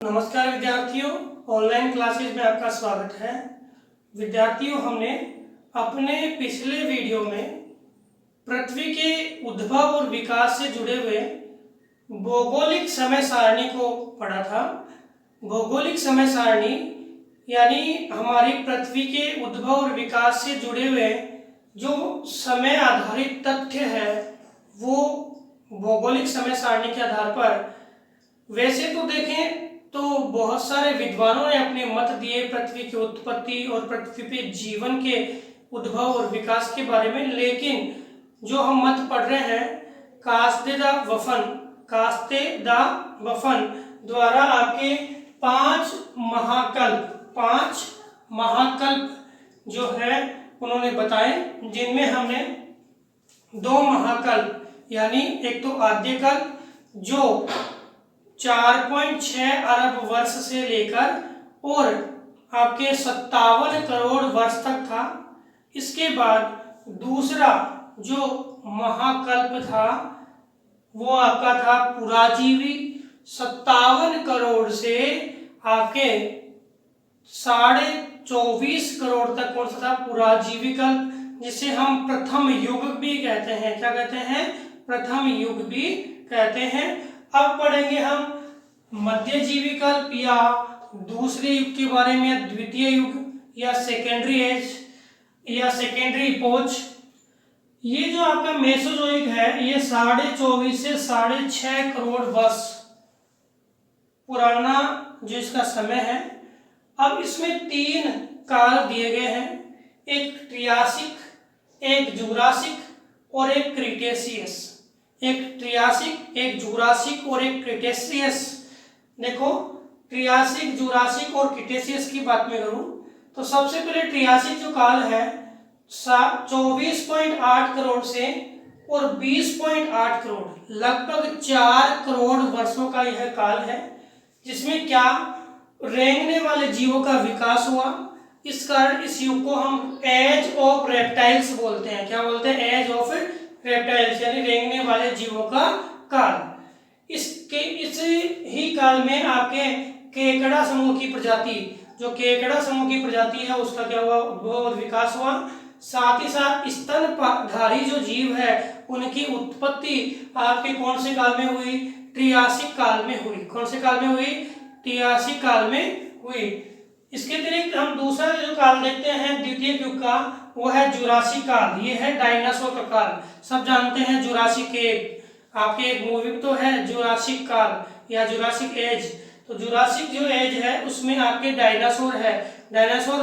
नमस्कार विद्यार्थियों, online classes में आपका स्वागत है। विद्यार्थियों, हमने अपने पिछले वीडियो में पृथ्वी के उद्भव और विकास से जुड़े हुए भौगोलिक समय सारणी को पढ़ा था। भौगोलिक समय सारणी यानी हमारी पृथ्वी के उद्भव और विकास से जुड़े हुए जो समय आधारित तथ्य है वो भौगोलिक समय सारणी के आधार पर, वैसे तो देखें तो बहुत सारे विद्वानों ने अपने मत दिए पृथ्वी की उत्पत्ति और पृथ्वी पे जीवन के उद्भव और विकास के बारे में, लेकिन जो हम मत पढ़ रहे हैं कास्ते द वफन द्वारा आपके पांच महाकल्प जो है उन्होंने बताए, जिनमें हमने दो महाकल्प यानी एक तो आद्यकल्प जो 4.6 अरब वर्ष से लेकर और आपके 57 करोड़ वर्ष तक था। इसके बाद दूसरा जो महाकल्प था वो आपका था पुराजीवी, 57 करोड़ से आपके 24.5 करोड़ तक कौन सा था, पुराजीवी कल्प, जिसे हम प्रथम युग भी कहते हैं। क्या कहते हैं? प्रथम युग भी कहते हैं। अब पढ़ेंगे हम मध्यजीवी कल्प या दूसरे युग के बारे में, द्वितीय युग या सेकेंडरी एज या सेकेंडरी इपोच। ये जो आपका मेसोजोइक है ये 24.5 से 6.5 करोड़ वर्ष पुराना जो इसका समय है। अब इसमें 3 काल दिए गए हैं, एक ट्रियासिक, एक जूरासिक और एक क्रीटेशियस। एक ट्रियासिक, एक जूरासिक और एक क्रीटेशियस। देखो, ट्रियासिक, जूरासिक और क्रीटेशियस की बात में करूं तो सबसे पहले ट्रियासिक जो काल है 24.8 करोड़ से और 20.8 करोड़, लगभग 4 करोड़ वर्षों का यह काल है, जिसमें क्या रेंगने वाले जीवों का विकास हुआ। इस कारण इस युग को हम एज ऑफ रेप्टाइल्स बोलते हैं। क्या बोलते हैं? एज ऑफ रेप्टाइल्स यानी रेंगने वाले जीवों का काल। इस ही काल में आपके केकड़ा समूह की प्रजाति, जो केकड़ा समूह की प्रजाति है उसका क्या हुआ, उद्भव और विकास हुआ। साथ ही साथ स्तनधारी जो जीव है उनकी उत्पत्ति आपके कौन से काल में हुई? ट्रियासिक काल में हुई। कौन से काल में हुई? ट्रियासिक काल में हुई। इसके अतिरिक्त हम दूसरा जो काल देखते हैं द्वितीय युग का, वो है जुरासिक काल। ये है डायनासोर का काल। सब जानते हैं जुरासिक एज, आपके एक मूवी तो है जुरासिक काल या जुरासिक एज। तो जुरासिक जो एज है उसमें आपके डायनासोर है। डायनासोर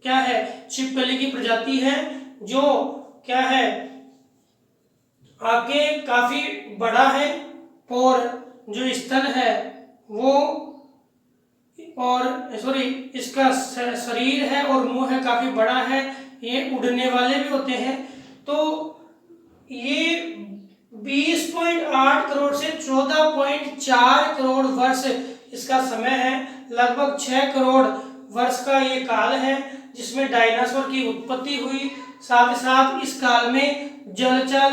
क्या है? छिपकली की प्रजाति है जो क्या है आपके काफी बड़ा है और जो स्तन है वो इसका शरीर है और मुंह है काफी बड़ा है। ये उड़ने वाले भी होते हैं। तो ये 20.8 करोड़ से 14.4 करोड़ वर्ष इसका समय है। लगभग 6 करोड़ वर्ष का ये काल है जिसमें डायनासोर की उत्पत्ति हुई। साथ ही साथ इस काल में जलचर,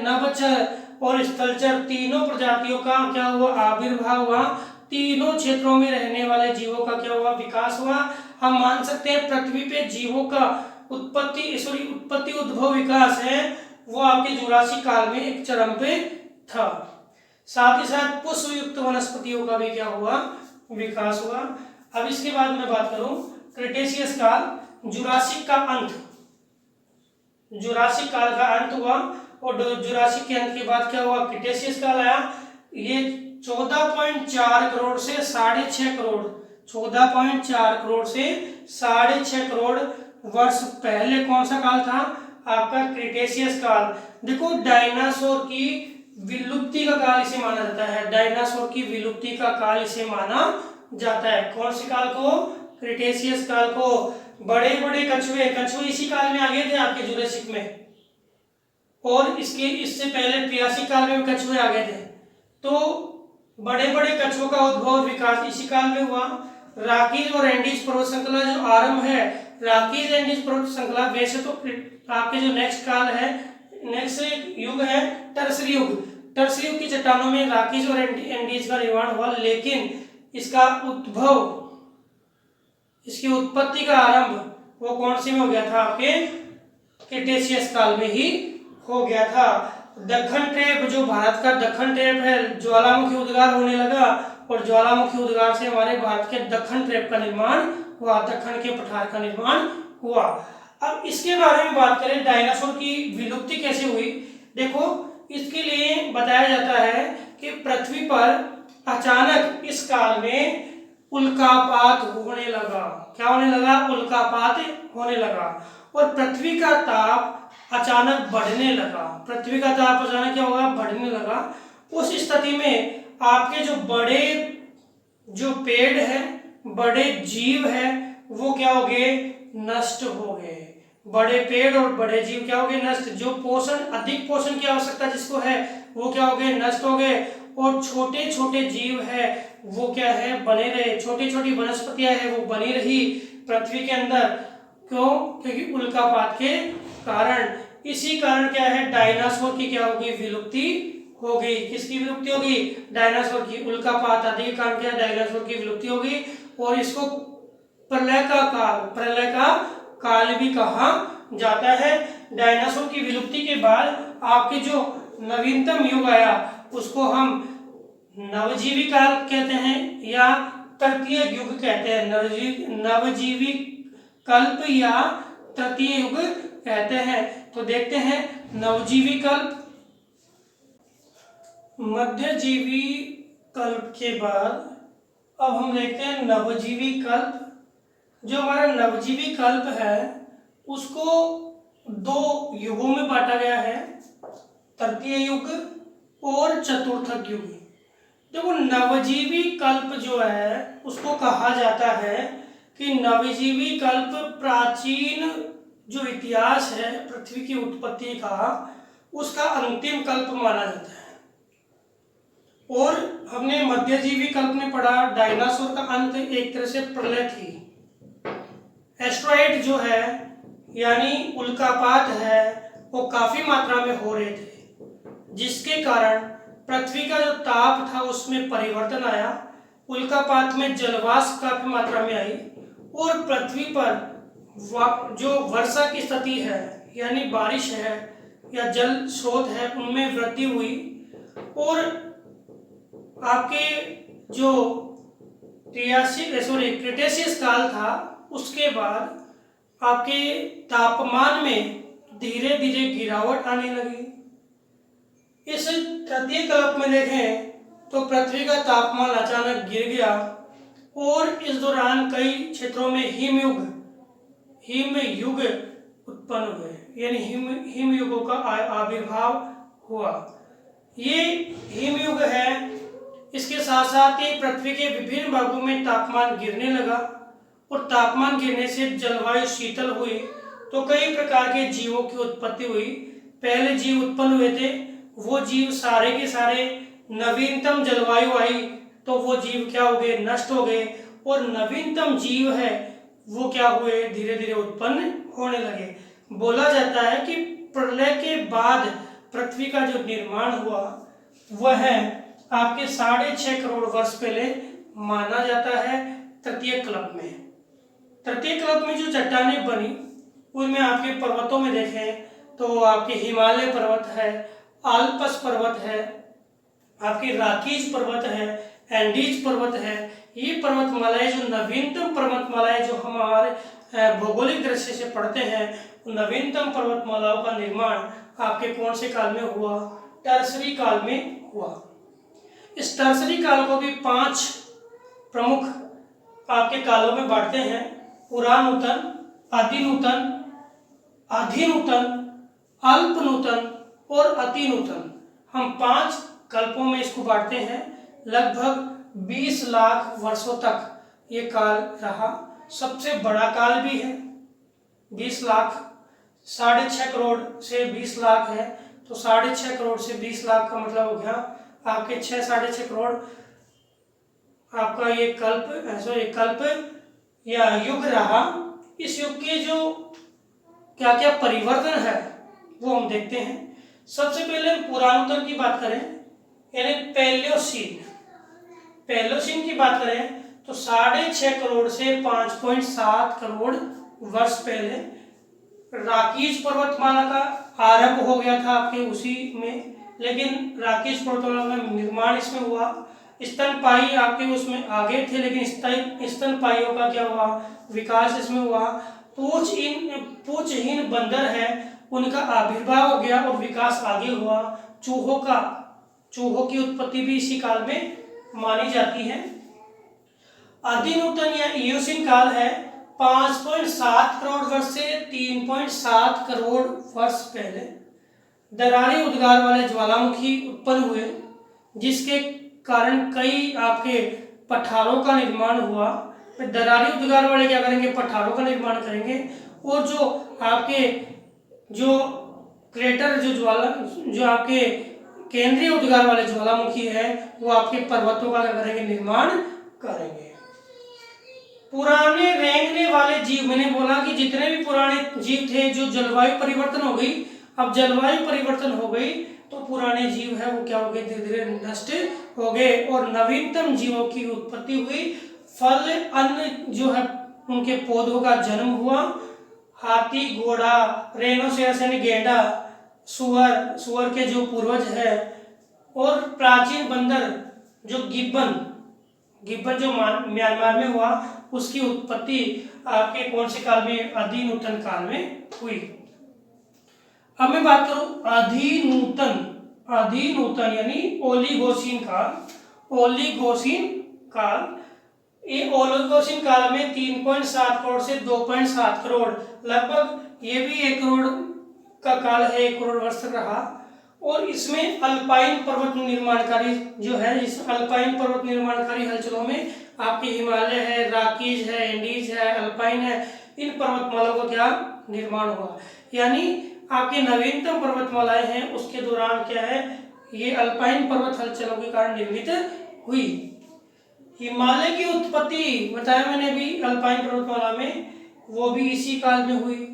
नभचर और स्थलचर तीनों प्रजातियों का क्या हुआ? आविर्भाव हुआ। तीनों क्षेत्रों में रहने वाले जीवों का क्या हुआ? विकास हुआ। हम मान सकते हैं पृथ्वी पे जीवों का उत्पत्ति उद्भव विकास है वो आपके जुरासिक काल में एक चरम पे था। साथ ही साथ पुष्पयुक्त वनस्पतियों का भी क्या हुआ? विकास हुआ। अब इसके बाद मैं बात करूं क्रिटेशियस काल, जुरासिक का अंत, जुरासिक काल का अंत हुआ और जुरासिक के अंत के बाद क्या हुआ? क्रिटेशियस काल आया। ये 14.4 करोड़ से 6.5 करोड़, 14.4 करोड़ से 6.5 करोड़ वर्ष पहले कौन सा काल था? आपका क्रिटेशियस काल। देखो, डायनासोर की विलुप्ति का काल इसे माना जाता है। डायनासोर की विलुप्ति का काल इसे माना जाता है। कौन से काल को? क्रिटेशियस काल को। बड़े बड़े कछुए इसी काल में आ गए थे आपके जुरासिक में, और इससे पहले ट्रियासिक काल में कछुए आ गए थे। तो बड़े बड़े कछुओं का उद्भव और विकास इसी काल में हुआ। रॉकीज और एंडीज पर्वत श्रृंखला जो आरंभ है, रॉकीज एंडीज पर्वत श्रृंखला, वैसे तो आपके जो नेक्स्ट काल है, नेक्स्ट युग है टर्सरी युग। टर्सरी युग की चट्टानों में रॉकीज और एंडीज का निर्माण हुआ, लेकिन इसका उद्भव, इसकी उत्पत्ति का आरंभ वो कौन से में हो गया था? आपके क्रिटेशियस काल में ही हो गया था। दक्कन ट्रैप, जो भारत का दक्कन ट्रैप है, ज्वालामुखी उद्गार होने लगा और ज्वालामुखी उद्गार से हमारे भारत के दक्कन ट्रैप का निर्माण हुआ, दक्कन के पठार का निर्माण हुआ। अब इसके बारे में बात करें, डायनासोर की विलुप्ति कैसे हुई। देखो, इसके लिए बताया जाता है कि पृथ्वी पर अचानक इस काल में उल्कापात होने लगा। क्या होने लगा? उल्कापात होने लगा और पृथ्वी का ताप अचानक बढ़ने लगा। पृथ्वी का ताप अचानक क्या होगा? बढ़ने लगा। उस स्थिति में आपके जो बड़े जो पेड़ है, बड़े जीव है, वो क्या हो गए? नष्ट हो गए। बड़े पेड़ और बड़े जीव क्या हो गए? नष्ट। जो पोषण, अधिक पोषण की आवश्यकता जिसको है, वो क्या हो गए? नष्ट हो गए। और छोटे छोटे जीव है वो क्या है? बने रहे। छोटी छोटी वनस्पतियां है वो बनी रही पृथ्वी के अंदर। क्यों? क्योंकि उल्कापात के कारण। इसी कारण क्या है? डायनासोर की क्या होगी? विलुप्ति हो गई। किसकी विलुप्ति होगी? डायनासोर की। उल्कापात आदि के कारण क्या? डायनासोर की विलुप्ति होगी। और इसको प्रलय का काल, प्रलय का काल भी कहा जाता है। डायनासोर की विलुप्ति के बाद आपके जो नवीनतम युग आया उसको हम नवजीवी काल कहते हैं या तृतीय युग कहते हैं। नवजीवी कल्प या तृतीय युग कहते हैं। तो देखते हैं नवजीवी कल्प, मध्यजीवी कल्प के बाद अब हम देखते हैं नवजीवी कल्प। जो हमारा नवजीवी कल्प है उसको दो युगों में बांटा गया है, तृतीय युग और चतुर्थक युग। देखो, नवजीवी कल्प जो है उसको कहा जाता है कि नवजीवी कल्प प्राचीन जो इतिहास है पृथ्वी की उत्पत्ति का, उसका अंतिम कल्प माना जाता है। और हमने मध्यजीवी कल्प में पढ़ा डायनासोर का अंत एक तरह से प्रलय थी। एस्ट्रॉइड जो है यानी उल्कापात है वो काफी मात्रा में हो रहे थे, जिसके कारण पृथ्वी का जो ताप था उसमें परिवर्तन आया। उल्कापात में जलवाष्प काफी मात्रा में आई और पृथ्वी पर जो वर्षा की स्थिति है यानी बारिश है या जल स्रोत है उनमें वृद्धि हुई। और आपके जो क्रिटेशियस काल था उसके बाद आपके तापमान में धीरे धीरे गिरावट आने लगी। इस तृतीय कल्प में देखें तो पृथ्वी का तापमान अचानक गिर गया और इस दौरान कई क्षेत्रों में हिमयुग उत्पन्न हुए यानी हिमयुगों का आविर्भाव हुआ। ये हिमयुग है। इसके साथ साथ ही पृथ्वी के विभिन्न भागों में तापमान गिरने लगा और तापमान गिरने से जलवायु शीतल हुई तो कई प्रकार के जीवों की उत्पत्ति हुई। पहले जीव उत्पन्न हुए थे वो जीव सारे के सारे नवीनतम जलवायु आई तो वो जीव क्या हो गए? नष्ट हो गए। और नवीनतम जीव है वो क्या हुए? धीरे धीरे उत्पन्न होने लगे। बोला जाता है कि प्रलय के बाद पृथ्वी का जो निर्माण हुआ वह है आपके 6.5 करोड़ वर्ष पहले माना जाता है तृतीय कल्प में। तृतीय कल्प में जो चट्टानें बनी उनमें आपके पर्वतों में देखें तो आपके हिमालय पर्वत है, आल्पस पर्वत है, आपके रॉकीज पर्वत है, एंडीज पर्वत है। ये पर्वतमालाएं जो नवीनतम पर्वतमालाएं जो हमारे भौगोलिक दृष्टि से पढ़ते हैं, नवीनतम पर्वतमालाओं का निर्माण आपके कौन से काल में हुआ? टर्सरी काल में हुआ। इस टर्सरी काल को भी 5 प्रमुख आपके कालों में बांटते हैं: पुरानूतन, आदिनूतन, अधिनूतन, अल्पनूतन और अतिनूतन। हम 5 कल्पों में इसको बांटते हैं। लगभग 20 लाख वर्षों तक ये काल रहा। सबसे बड़ा काल भी है 20 लाख, 6.5 करोड़ से 20 लाख है तो 6.5 करोड़ से 20 लाख का मतलब हो गया आपके 6-6.5 करोड़ आपका ये कल्प या युग रहा। इस युग के जो क्या क्या परिवर्तन है वो हम देखते हैं। सबसे पहले पुरानोत्तर की बात करें यानी पैलियोसीन की बात करें तो 6.5 करोड़ से 5.7 करोड़ वर्ष पहले राकीज पर्वतमाला का आरंभ हो गया था आपके उसी में। लेकिन राकीज पर्वतमाला का निर्माण इसमें हुआ। स्तनपायी आपके उसमें आगे थे, लेकिन स्तनपाइयों का क्या हुआ, विकास इसमें हुआ। पूंछहीन बंदर है, उनका आविर्भाव हो गया और विकास आगे हुआ। चूहों की उत्पत्ति भी इसी काल में मानी जाती है। आदिनूतन या इयोसीन काल है 5.7 करोड़ वर्ष से 3.7 करोड़ वर्ष पहले। दरारी उद्गार वाले ज्वालामुखी उत्पन्न हुए, जिसके कारण कई आपके पठारों का निर्माण हुआ। दरारी उद्गार वाले क्या करेंगे, पठारों का निर्माण करेंगे। और जो आपके जो क्रेटर जो आपके केंद्रीय उद्गार वाले ज्वालामुखी है, वो आपके पर्वतों का क्या करेंगे, निर्माण करेंगे। पुराने रेंगने वाले जीव, मैंने बोला कि जितने भी पुराने जीव थे, जो जलवायु परिवर्तन हो गई, अब जलवायु परिवर्तन हो गई तो पुराने जीव है वो क्या हो गए, धीरे धीरे नष्ट हो गए और नवीनतम जीवों की उत्पत्ति हुई। फल अन्न जो है उनके पौधों का जन्म हुआ। हाथी, घोड़ा, रेनोसेरस यानी गेंडा, सुअर के जो पूर्वज है, और प्राचीन बंदर जो गिब्बन जो म्यांमार में हुआ, उसकी उत्पत्ति आपके कौन से काल में, आदिनूतन काल में हुई। अब मैं बात करूं आदिनूतन यानी ओलिगोसीन काल। ये ओलिगोसीन काल में 3.7 करोड़ से 2.7 करोड़, लगभग ये भी 1 करोड़ का काल है, 1 करोड़ वर्ष तक रहा। और इसमें अल्पाइन पर्वत निर्माणकारी जो है, इस अल्पाइन पर्वत निर्माणकारी हलचलों में आपके हिमालय है, राकीज है, एंडीज है, अल्पाइन है, इन पर्वतमालाओं का क्या निर्माण हुआ। यानी आपके नवीनतम पर्वतमालाएं हैं, उसके दौरान क्या है, ये अल्पाइन पर्वत हलचलों के कारण निर्मित हुई। हिमालय की उत्पत्ति बताया मैंने अभी अल्पाइन पर्वतमाला में, वो भी इसी काल में हुई।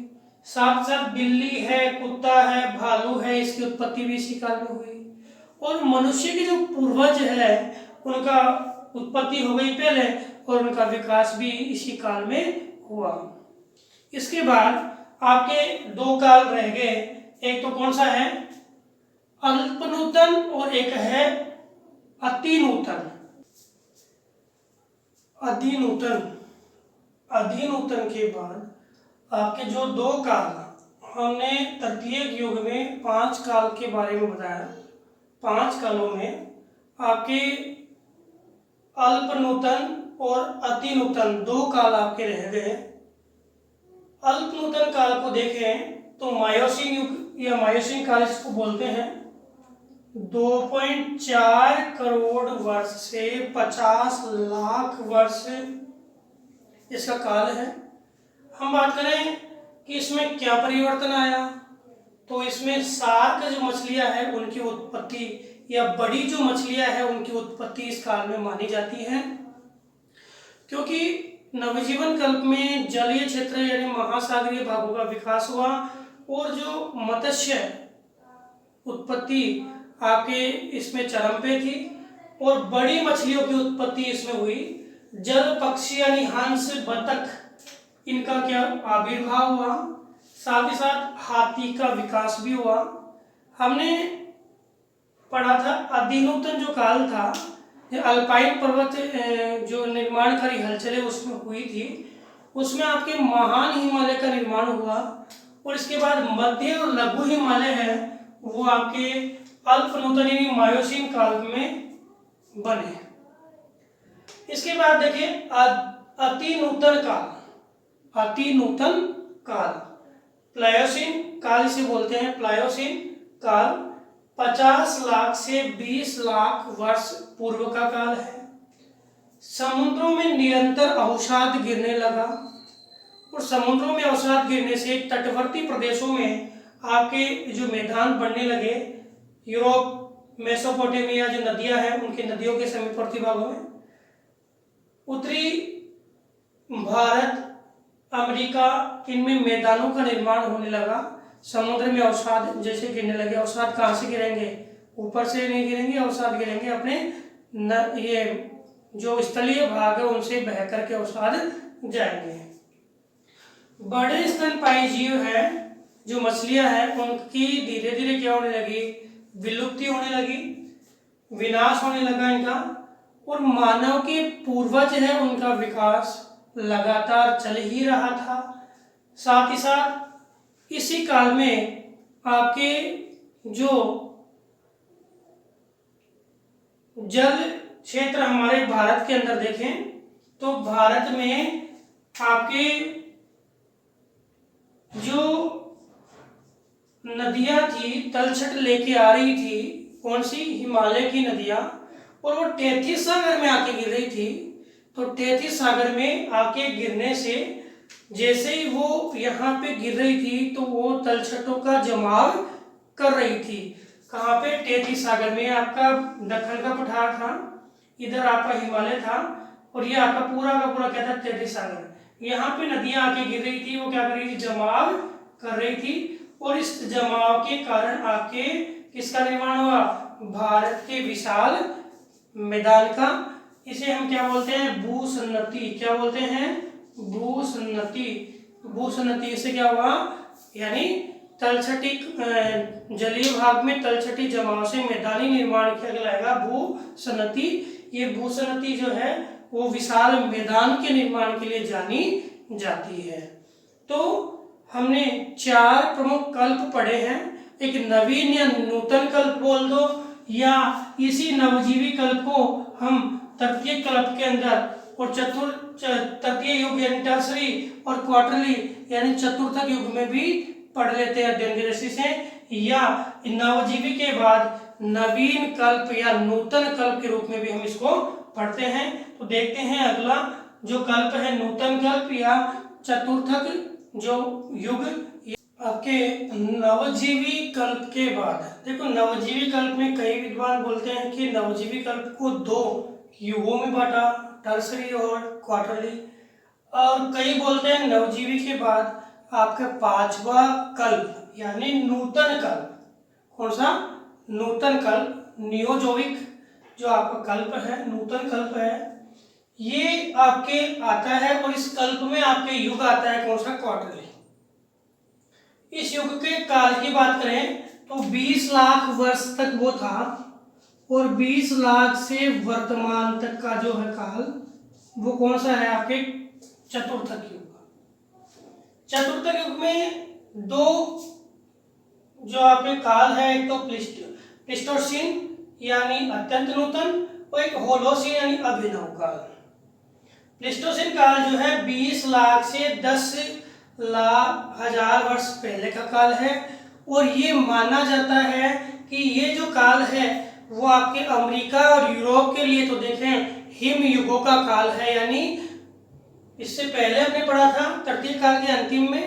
साथ साथ बिल्ली है, कुत्ता है, भालू है, इसकी उत्पत्ति भी इसी काल में हुई। और मनुष्य के जो पूर्वज है उनका उत्पत्ति हो गई पहले, और उनका विकास भी इसी काल में हुआ। इसके बाद आपके 2 काल रह गए, एक तो कौन सा है, अल्पनूतन, और एक है अतिनूतन। अधिनूतन के बाद आपके जो 2 काल, हमने तृतीय युग में 5 काल के बारे में बताया। 5 कालों में आपके अल्पनूतन और अतिनूतन 2 काल आपके रह गए। अल्पनूतन काल को देखें तो मायोसीन युग या मायोसीन काल इसको बोलते हैं। 2.4 करोड़ वर्ष से 50 लाख वर्ष इसका काल है। हम बात करें कि इसमें क्या परिवर्तन आया, तो इसमें शार्क जो मछलियां हैं उनकी उत्पत्ति, या बड़ी जो मछलियां हैं उनकी उत्पत्ति इस काल में मानी जाती है। क्योंकि नवजीवन कल्प में जलीय क्षेत्र यानी महासागरीय भागों का विकास हुआ, और जो मत्स्य उत्पत्ति आपके इसमें चरम पे थी, और बड़ी मछलियों की उत्पत्ति इसमें हुई। जल पक्षी यानी हंस, बतख, इनका क्या आविर्भाव हुआ। साथ ही साथ हाथी का विकास भी हुआ। हमने पढ़ा था आदिनूतन जो काल था, अल्पाइन पर्वत जो निर्माणकारी हलचलें उसमें हुई थी, उसमें आपके महान हिमालय का निर्माण हुआ। और इसके बाद मध्य और लघु हिमालय है वो आपके अल्पनूतन यानी मायोसीन काल में बने। इसके बाद देखिए अतिनूतन काल, प्लायोसीन काल इसे बोलते हैं। प्लायोसीन काल 50 लाख से 20 लाख वर्ष पूर्व का काल है। समुद्रों में निरंतर अवसाद गिरने लगा, और समुद्रों में अवसाद गिरने से तटवर्ती प्रदेशों में आपके जो मैदान बनने लगे। यूरोप, मेसोपोटामिया जो नदियां हैं उनकी नदियों के समीपवर्ती भागों में, उत्तरी भारत, अमेरिका, इनमें मैदानों का निर्माण होने लगा। समुद्र में अवसाद जैसे गिरने लगे। अवसाद कहाँ से गिरेंगे, ऊपर से नहीं गिरेंगे, अवसाद गिरेंगे अपने ये जो स्थलीय भाग है उनसे बह करके अवसाद जाएंगे। बड़े स्तनपायी जीव है जो मछलियां हैं उनकी धीरे धीरे क्या होने लगी, विलुप्ति होने लगी, विनाश होने लगा इनका, और मानव के पूर्वज है उनका विकास लगातार चल ही रहा था। साथ ही साथ इसी काल में आपके जो जल क्षेत्र हमारे भारत के अंदर देखें तो भारत में आपके जो नदियां थी तलछट लेके आ रही थी, कौन सी, हिमालय की नदियां, और वो तैतीस सागर में आके गिर रही थी। तो तैतीस सागर में आके गिरने से जैसे ही वो यहाँ पे गिर रही थी तो वो तलछटों का जमाव कर रही थी। कहाँ पे, तैतीस सागर में। आपका दक्कन का पठार था, इधर आपका हिमालय था, और ये आपका पूरा का पूरा क्या था, तैतीस सागर। यहाँ पे नदियां आके गिर रही थी, वो क्या कर रही थी, जमाव कर रही थी, और इस जमाव के कारण आपके किसका निर्माण हुआ, भारत के विशाल मैदान का। इसे हम क्या बोलते हैं, भूसन्नति। क्या बोलते हैं, भूसन्नति। भूसन्नति से क्या हुआ, यानी तलछटी जलीय भाग में तलछटी जमाव से मैदानी निर्माण किया गया भूसन्नति। ये भूसन्नति जो है वो विशाल मैदान के निर्माण के लिए जानी जाती है। तो हमने 4 प्रमुख कल्प पढ़े हैं। एक नवीन या नूतन कल्प बोल दो, या इसी नवजीवी कल्प को हम तृतीय कल्प के अंदर और तृतीय युग यानी टर्सरी और क्वार्टरली यानी चतुर्थक युग में भी पढ़ लेते हैं अध्ययन की दृष्टि से, या नवजीवी के बाद नवीन कल्प या नूतन कल्प के रूप में भी हम इसको पढ़ते हैं। तो देखते हैं अगला जो कल्प है, नूतन कल्प या चतुर्थक जो युग। आपके नवजीवी कल्प के बाद देखो, नवजीवी कल्प में कई विद्वान बोलते हैं कि नवजीवी कल्प को 2 युगों में बांटा, टर्सरी और क्वार्टरली, और कई बोलते हैं नवजीवी के बाद आपका 5वां कल्प यानी नूतन कल्प। कौन सा, नूतन कल्प, नियोजोविक जो आपका कल्प है, नूतन कल्प है, ये आपके आता है, और इस कल्प में आपके युग आता है कौन सा, क्वार्टरली। इस युग के काल की बात करें तो 20 लाख वर्ष तक वो था, और 20 लाख से वर्तमान तक का जो है काल वो कौन सा है, आपके चतुर्थक युग। चतुर्थक युग में 2 जो आपके काल है, एक तो प्लीस्टोसीन यानी अत्यंत नूतन, और एक होलोसीन यानी अभिनव काल। प्लीस्टोसीन काल जो है 20 लाख से 10 लाख हजार वर्ष पहले का काल है, और ये माना जाता है कि ये जो काल है वो आपके अमेरिका और यूरोप के लिए तो देखें हिम युगों का काल है, यानी इससे पहले हमने पढ़ा था तृतीय काल के अंतिम में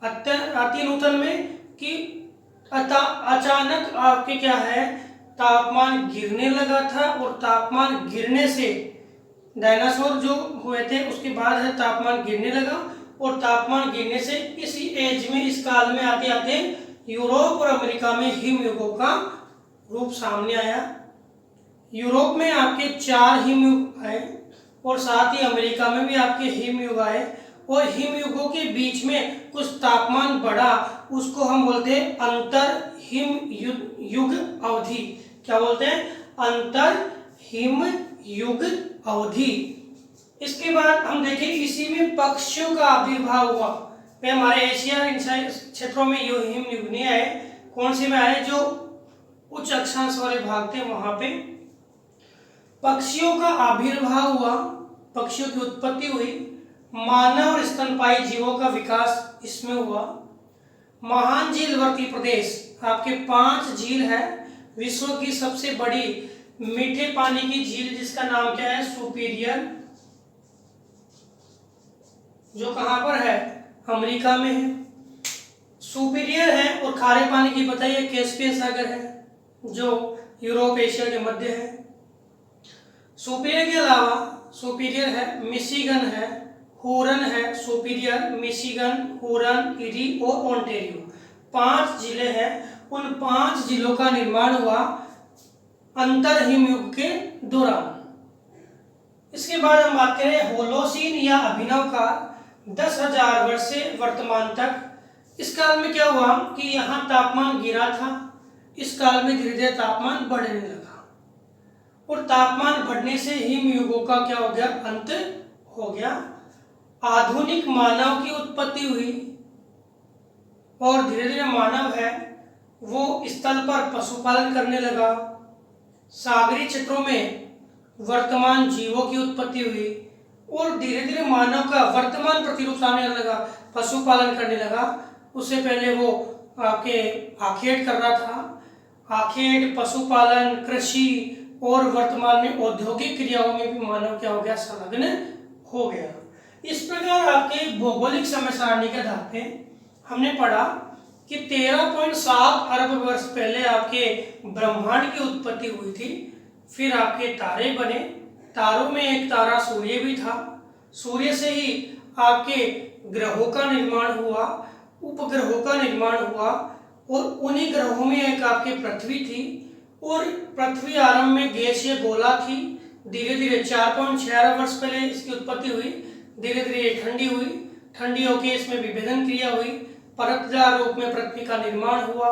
अति नूतन में कि अचानक आपके क्या है, तापमान गिरने लगा था, और तापमान गिरने से डायनासोर जो हुए थे उसके बाद है तापमान गिरने लगा, और तापमान गिरने से इसी एज में, इस काल में आते आते यूरोप और अमेरिका में हिम युगों का रूप सामने आया। यूरोप में आपके 4 हिम युग आए, और साथ ही अमेरिका में भी आपके हिम युग आए, और हिम युगों के बीच में कुछ तापमान बढ़ा, उसको हम बोलते हैं अंतर हिम युग अवधि। क्या बोलते हैं, अंतर हिम युग अवधि। इसके बाद हम देखें इसी में पक्षियों का आविर्भाव हुआ। वे हमारे एशिया इन क्षेत्रों में यो हिम युग नहीं आए, कौन से में आए, जो उच्च अक्षांश वाले भाग थे वहां पे पक्षियों का आविर्भाव हुआ, पक्षियों की उत्पत्ति हुई, मानव और स्तनपायी जीवों का विकास इसमें हुआ। महान झीलवर्ती प्रदेश आपके 5 झील है, विश्व की सबसे बड़ी मीठे पानी की झील जिसका नाम क्या है, सुपीरियर, जो कहां पर है, अमेरिका में है, सुपीरियर है। और खारे पानी की बताइए कैस्पियन सागर है जो यूरोप एशिया के मध्य है। सुपीरियर के अलावा सुपीरियर है, मिशिगन है, हुरन है, सुपीरियर, मिशिगन, हुरन, इरी और ओंटेरियो, 5 जिले हैं। उन 5 जिलों का निर्माण हुआ अंतर हिमयुग के दौरान। इसके बाद हम बात करें होलोसीन या अभिनव काल 10,000 वर्ष से वर्तमान तक। इस काल में क्या हुआ कि यहाँ तापमान गिरा था, इस काल में धीरे धीरे तापमान बढ़ने लगा और तापमान बढ़ने से हिमयुगों का क्या हो गया, अंत हो गया। आधुनिक मानव की उत्पत्ति हुई और धीरे धीरे मानव है वो स्थल पर पशुपालन करने लगा। सागरीय क्षेत्रों में वर्तमान जीवों की उत्पत्ति हुई और धीरे धीरे मानव का वर्तमान प्रतिरूप सामने आने लगा, पशुपालन करने लगा। उससे पहले वो आपके आखेट कर रहा था, आखेट, पशुपालन, कृषि और वर्तमान में औद्योगिक क्रियाओं में भी मानव क्या हो गया, संलग्न हो गया। इस प्रकार आपके भौगोलिक समय सारणी के आधार पे हमने पढ़ा कि 13.7 अरब वर्ष पहले आपके ब्रह्मांड की उत्पत्ति हुई थी। फिर आपके तारे बने, तारों में एक तारा सूर्य भी था, सूर्य से ही आपके ग्रहों का निर्माण हुआ, उपग्रहों का निर्माण हुआ और उन्हीं ग्रहों में एक आपके पृथ्वी थी और पृथ्वी आरंभ में गैसीय गोला थी। धीरे धीरे 4.6 अरब वर्ष पहले इसकी उत्पत्ति हुई, धीरे धीरे ये ठंडी हुई, ठंडी होकर इसमें विभेदन क्रिया हुई, परतदार रूप में पृथ्वी का निर्माण हुआ।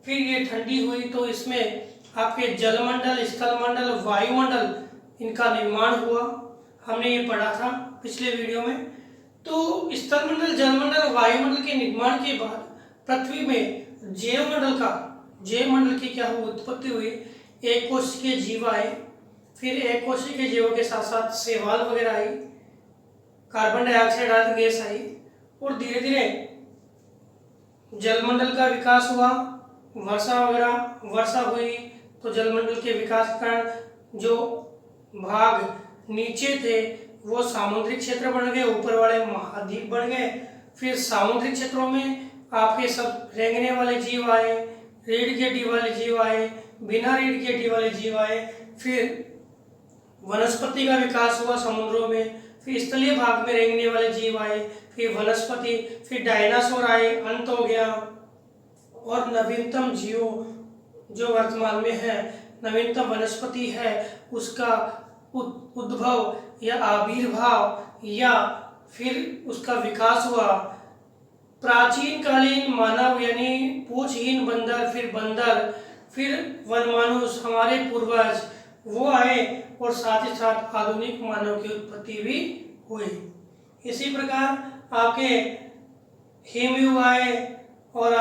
फिर ये ठंडी हुई तो इसमें आपके जलमंडल, स्थलमंडल, वायुमंडल इनका निर्माण हुआ। हमने ये पढ़ा था पिछले वीडियो में। तो स्थलमंडल, जलमंडल, वायुमंडल के निर्माण के बाद पृथ्वी में जैवमंडल की क्या हुई, उत्पत्ति हुई। एक कोशिकीय जीव आए, फिर एक कोशिकीय जीवों के साथ साथ शैवाल वगैरह आई, कार्बन डाइऑक्साइड आदि गैस आई और धीरे धीरे जलमंडल का विकास हुआ, वर्षा हुई तो जलमंडल के विकास के कारण जो भाग नीचे थे वो सामुद्रिक क्षेत्र बन गए, ऊपर वाले महाद्वीप बन गए। फिर सामुद्रिक क्षेत्रों में आपके सब रेंगने वाले जीव आए, रीढ़ की हड्डी वाले जीव आए, बिना रीढ़ की हड्डी वाले जीव आए। फिर वनस्पति का विकास हुआ समुद्रों में, फिर स्थलीय भाग में रेंगने वाले जीव आए, फिर वनस्पति, फिर डायनासोर आए, अंत हो गया। और नवीनतम जीव जो वर्तमान में है, नवीनतम वनस्पति है, उसका उद्भव या आविर्भाव या फिर उसका विकास हुआ प्राचीन कालीन मानव यानी पूंछहीन बंदर, फिर वनमानुष हमारे पूर्वज वो आए और साथ ही साथ आधुनिक मानव की उत्पत्ति भी हुई। इसी प्रकार आपके हिमयुग आए और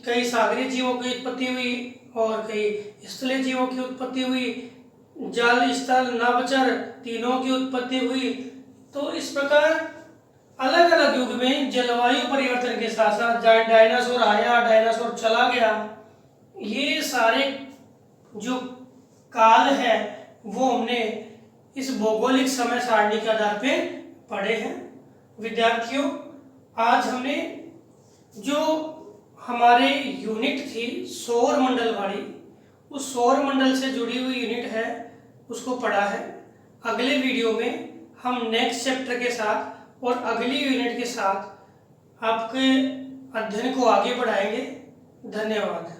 कई सागरीय जीवों की उत्पत्ति हुई और कई स्थलीय जीवों की उत्पत्ति हुई, जल, स्थल, नभचर तीनों की उत्पत्ति हुई। तो इस प्रकार अलग अलग युग में जलवायु परिवर्तन के साथ साथ डायनासोर आया, डायनासोर चला गया, ये सारे जो काल है वो हमने इस भौगोलिक समय सारणी के आधार पे पढ़े हैं। विद्यार्थियों, आज हमने जो हमारे यूनिट थी सौर मंडल वाली, उस सौर मंडल से जुड़ी हुई यूनिट है उसको पढ़ा है। अगले वीडियो में हम नेक्स्ट चैप्टर के साथ और अगली यूनिट के साथ आपके अध्ययन को आगे बढ़ाएंगे। धन्यवाद।